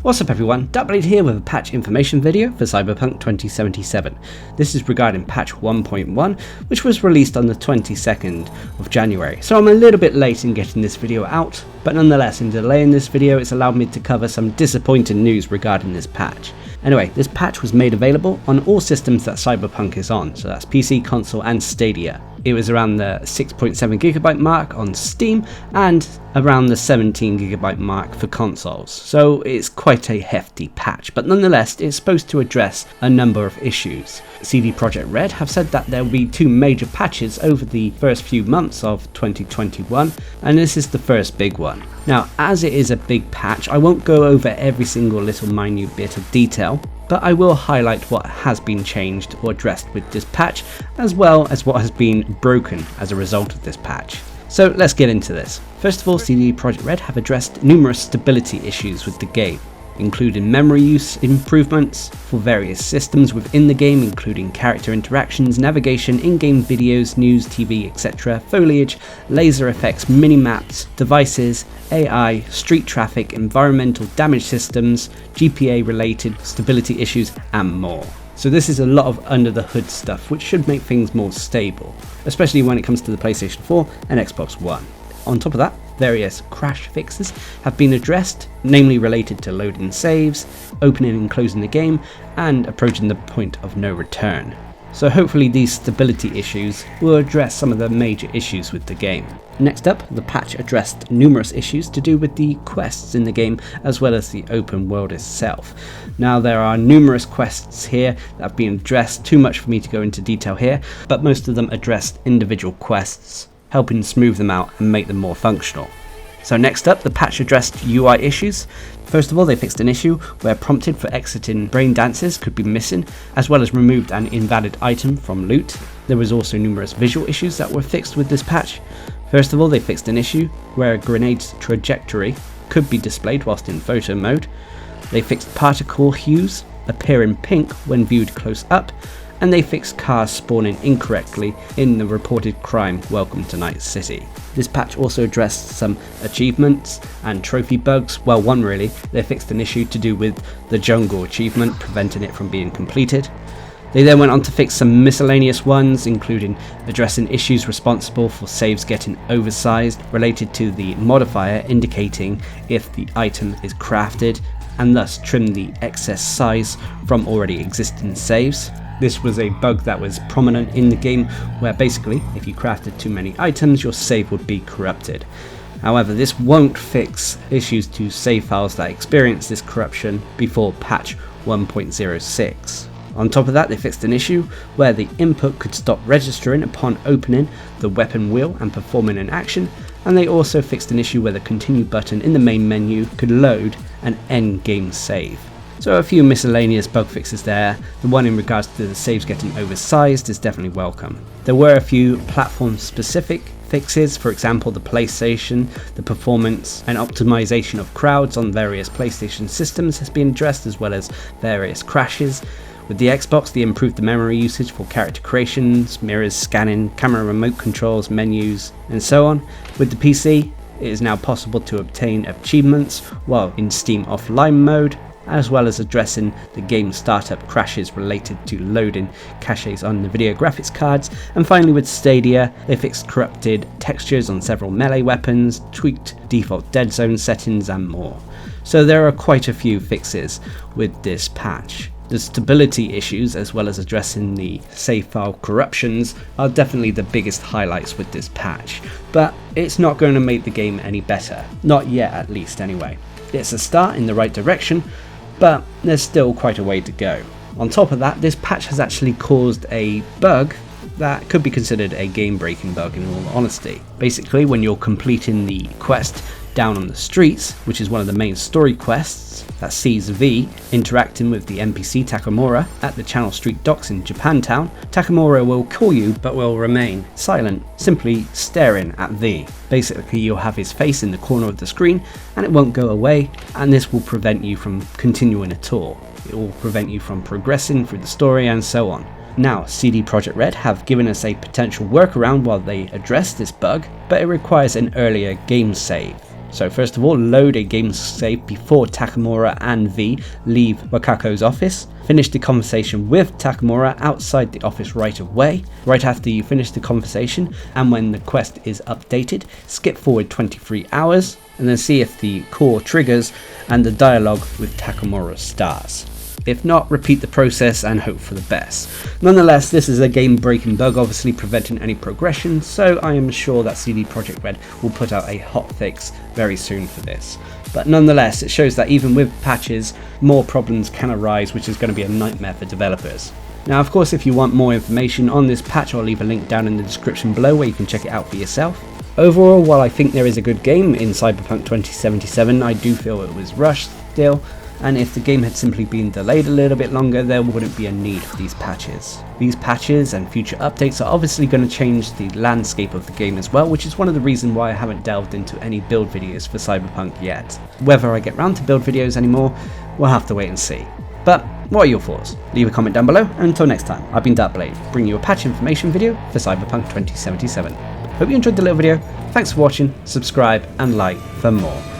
What's up everyone, Darcblade here with a patch information video for Cyberpunk 2077. This is regarding patch 1.1, which was released on the 22nd of January, so I'm a little bit late in getting this video out, but nonetheless in delaying this video it's allowed me to cover some disappointing news regarding this patch. Anyway, this patch was made available on all systems that Cyberpunk is on, so that's PC, console and Stadia. It was around the 6.7GB mark on Steam and around the 17GB mark for consoles, so it's quite a hefty patch, but nonetheless it's supposed to address a number of issues. CD Projekt Red have said that there will be two major patches over the first few months of 2021, and this is the first big one. Now, as it is a big patch, I won't go over every single little minute bit of detail, but I will highlight what has been changed or addressed with this patch, as well as what has been broken as a result of this patch. So let's get into this. First of all, CD Projekt Red have addressed numerous stability issues with the game, including memory use improvements for various systems within the game, including character interactions, navigation, in-game videos, news, TV, etc., foliage, laser effects, mini-maps, devices, AI, street traffic, environmental damage systems, GPA-related stability issues, and more. So this is a lot of under-the-hood stuff, which should make things more stable, especially when it comes to the PlayStation 4 and Xbox One. On top of that, various crash fixes have been addressed, namely related to loading saves, opening and closing the game, and approaching the point of no return. So hopefully these stability issues will address some of the major issues with the game. Next up, the patch addressed numerous issues to do with the quests in the game as well as the open world itself. Now there are numerous quests here that have been addressed, too much for me to go into detail here, but most of them addressed individual quests, helping smooth them out and make them more functional. So next up, the patch addressed UI issues. First of all, they fixed an issue where prompted for exiting brain dances could be missing, as well as removed an invalid item from loot. There was also numerous visual issues that were fixed with this patch. First of all, they fixed an issue where a grenade's trajectory could be displayed whilst in photo mode. They fixed particle hues appearing pink when viewed close up, and they fixed cars spawning incorrectly in the reported crime Welcome to Night City. This patch also addressed some achievements and trophy bugs. Well, one really. They fixed an issue to do with the jungle achievement, preventing it from being completed. They then went on to fix some miscellaneous ones, including addressing issues responsible for saves getting oversized, related to the modifier indicating if the item is crafted, and thus trim the excess size from already existing saves. This was a bug that was prominent in the game, where basically if you crafted too many items your save would be corrupted. However, this won't fix issues to save files that experience this corruption before patch 1.06. On top of that, they fixed an issue where the input could stop registering upon opening the weapon wheel and performing an action, and they also fixed an issue where the continue button in the main menu could load an end game save. So a few miscellaneous bug fixes there. The one in regards to the saves getting oversized is definitely welcome. There were a few platform specific fixes, for example the PlayStation, the performance and optimization of crowds on various PlayStation systems has been addressed, as well as various crashes. With the Xbox, they improved the memory usage for character creations, mirrors, scanning, camera remote controls, menus, and so on. With the PC, it is now possible to obtain achievements while in Steam Offline mode, as well as addressing the game startup crashes related to loading caches on the video graphics cards. And finally with Stadia, they fixed corrupted textures on several melee weapons, tweaked default dead zone settings and more. So there are quite a few fixes with this patch. The stability issues, as well as addressing the save file corruptions, are definitely the biggest highlights with this patch, but it's not going to make the game any better, not yet at least anyway. It's a start in the right direction, but there's still quite a way to go. On top of that, this patch has actually caused a bug that could be considered a game-breaking bug in all honesty. Basically, when you're completing the quest Down on the Streets, which is one of the main story quests that sees V interacting with the NPC Takamura at the Channel Street docks in Japantown, Takamura will call you but will remain silent, simply staring at V. Basically you'll have his face in the corner of the screen and it won't go away, and this will prevent you from continuing at all. It will prevent you from progressing through the story and so on. Now, CD Projekt Red have given us a potential workaround while they address this bug, but it requires an earlier game save. So first of all, load a game save before Takamura and V leave Wakako's office. Finish the conversation with Takamura outside the office right away. Right after you finish the conversation and when the quest is updated, skip forward 23 hours and then see if the core triggers and the dialogue with Takamura starts. If not, repeat the process and hope for the best. Nonetheless, this is a game-breaking bug, obviously preventing any progression, so I am sure that CD Projekt Red will put out a hotfix very soon for this. But nonetheless, it shows that even with patches, more problems can arise, which is going to be a nightmare for developers. Now, of course, if you want more information on this patch, I'll leave a link down in the description below where you can check it out for yourself. Overall, while I think there is a good game in Cyberpunk 2077, I do feel it was rushed still, and if the game had simply been delayed a little bit longer, there wouldn't be a need for these patches. These patches and future updates are obviously going to change the landscape of the game as well, which is one of the reasons why I haven't delved into any build videos for Cyberpunk yet. Whether I get round to build videos anymore, we'll have to wait and see. But what are your thoughts? Leave a comment down below, and until next time, I've been Darcblade, bringing you a patch information video for Cyberpunk 2077. Hope you enjoyed the little video, thanks for watching, subscribe and like for more.